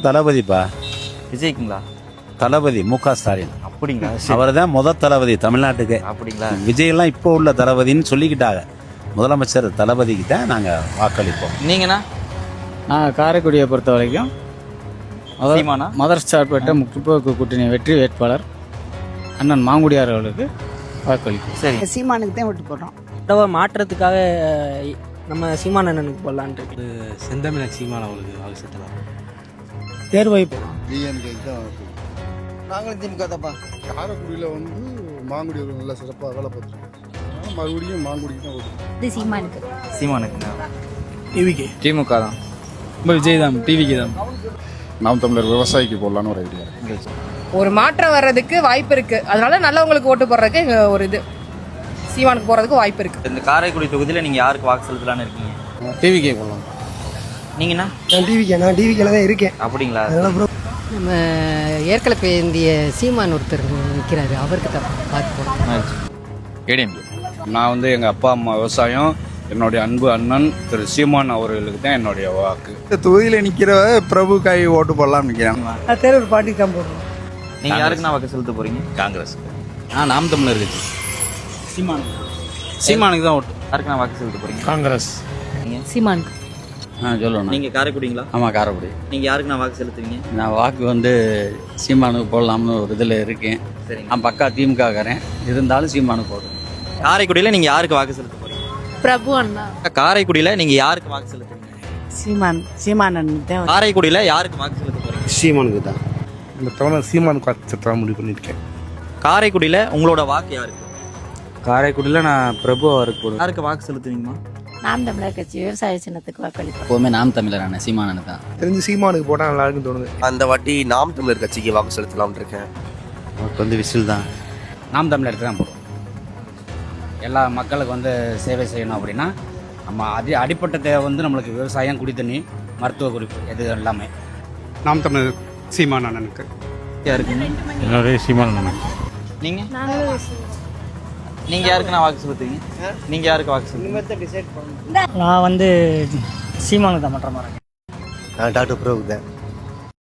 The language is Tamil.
தளபதிப்பா. விஜய்க்குங்களா? தளபதி மு.க. ஸ்டாலின். அப்படிங்களா? அவர் தான் தளபதி தமிழ்நாட்டுக்கு. அப்படிங்களா? விஜயெல்லாம் இப்போ உள்ள தளபதின்னு சொல்லிக்கிட்டாங்க. முதலமைச்சர் தளபதிக்கு தான் நாங்கள் வாக்களிப்போம். நீங்கண்ணா? நான் காரைக்குடியை பொறுத்த வரைக்கும் சீமானா? மதர் சார்பேட்டை முற்போக்கு கூட்டணி வெற்றி வேட்பாளர் அண்ணன் மாங்குடியார் அவர்களுக்கு வாக்களிப்போம். சரி, சீமானுக்கு தான் ஓட்டு போடுறோம். மாற்றத்துக்காக நம்ம சீமான் அண்ணனுக்கு போடலான்ட்டு இருக்கு. செந்தமிழ் சீமான் அவங்களுக்கு வாக்கு செலுத்தலாம். தேர்வாய்ப்பு நாங்களும் திமுக தான்ப்பா. காரைக்குடியில் மாங்குடி நல்லா சிறப்பாக வேலை பார்த்துருக்கோம். மறுபடியும் மாங்குடிக்கு தான் ஓட்டு. சீமானுக்கு. சீமானுக்குங்களா? டிவிக்கு திமுக தான். விஜய் தான், டிவிக்கு தான். நாம் தமிழர் விவசாயிக்கு போடலான்னு ஒரு ஐடியா. ஒரு மாற்றம் வர்றதுக்கு வாய்ப்பு இருக்கு. அதனால நல்லவங்களுக்கு ஓட்டு போடுறதுக்கு ஒரு இது சீமானுக்கு போறதுக்கு வாய்ப்பு இருக்கு. இந்த காரைக்குடி தொகுதியில் நீங்கள் யாருக்கு வாக்கு செலுத்தலான்னு இருக்கீங்க? டிவிக்கே போடலாம். நீங்கண்ணா? நான் டிவிக்கில் தான் இருக்கேன். அப்படிங்களா? நம்ம ஏற்கனவே இந்திய சீமான் ஒருத்தர் நிற்கிறாரு, அவருக்கு தான் பார்த்து போகணும். ஏடிஎம்கே. நான் எங்கள் அப்பா அம்மா விவசாயம், என்னுடைய அன்பு அண்ணன் திரு சீமான் அவர்களுக்கு தான் என்னுடைய வாக்கு. இந்த தொகுதியில் நிற்கிற பிரபுக்காய் ஓட்டு போடலாம்னு நிற்கிறேன். தேர்தல் பாட்டிக்கு தான் போடுறோம். நீங்கள் யாருக்குண்ணா வாக்கு செலுத்த போகிறீங்க? காங்கிரஸ். நாம் தமிழர் கட்சி. சீமானுக்கு தான் ஓட்டு. யாருக்குண்ணா வாக்கு செலுத்த போகிறீங்க? காங்கிரஸ். நீங்கள்? சீமானுக்கு. சொல்லணும். நீங்கள் காரைக்குடிங்களா? ஆமாம், காரைக்குடி. நீங்கள் யாருக்குண்ணா வாக்கு செலுத்துவீங்க? நான் வாக்கு சீமானுக்கு போடலாம்னு ஒரு இதில் இருக்கேன். சரிங்க. நான் பக்கா திமுகக்காரன், இருந்தாலும் சீமானுக்கு போடுறேன். காரைக்குடியில் நீங்கள் யாருக்கு வாக்கு செலுத்த போகிறீங்க? பிரபு அண்ணா. காரைக்குடியில் நீங்கள் யாருக்கு வாக்கு செலுத்துவீங்க? சீமானன் தான். காரைக்குடியில் யாருக்கு வாக்கு செலுத்த போகிறீங்க? சீமானுக்கு தான். இந்த தவணை சீமானுக்கு வாக்கு செலுத்தலாம் முடிவு பண்ணியிருக்கேன். காரைக்குடியில் உங்களோட வாக்கு யாருக்கு? காரைக்குடியில் நான் பிரபு அவருக்கு போடுவேன். யாருக்கு வாக்கு செலுத்துவீங்கம்மா? நாம் தமிழர் கட்சி விவசாய சின்னத்துக்கு வாக்களிப்போம். எப்போவுமே நாம் தமிழரான சீமானனு தான். தெரிஞ்சு சீமானுக்கு போட்டால் நல்லா இருக்குன்னு தோணுது. அந்த வாட்டி நாம் தமிழர் கட்சிக்கு வாக்கு செலுத்தலாம்னு இருக்கேன். நமக்கு விசில் தான். நாம் தமிழருக்கு தான் போடுவோம். எல்லா மக்களுக்கு சேவை செய்யணும் அப்படின்னா நம்ம அடிப்பட்ட தேவை நம்மளுக்கு விவசாயம், குடித்தண்ணி, மருத்துவ குறிப்பு, எது எல்லாமே. நாம் தமிழர் சீமான் அண்ணனுக்கு. யாருக்குங்க? என்னுடைய சீமான் அண்ணன். நீங்கள்? நீங்கள் யாருக்குண்ணா வாக்கு செலுத்துவீங்க? நீங்கள் யாருக்கு வாக்கு செலுத்துவீங்க? நான் சீமானுக்கு தான் பண்ணுற மாதிரி. நான் டாக்டர் பிரபு தான்.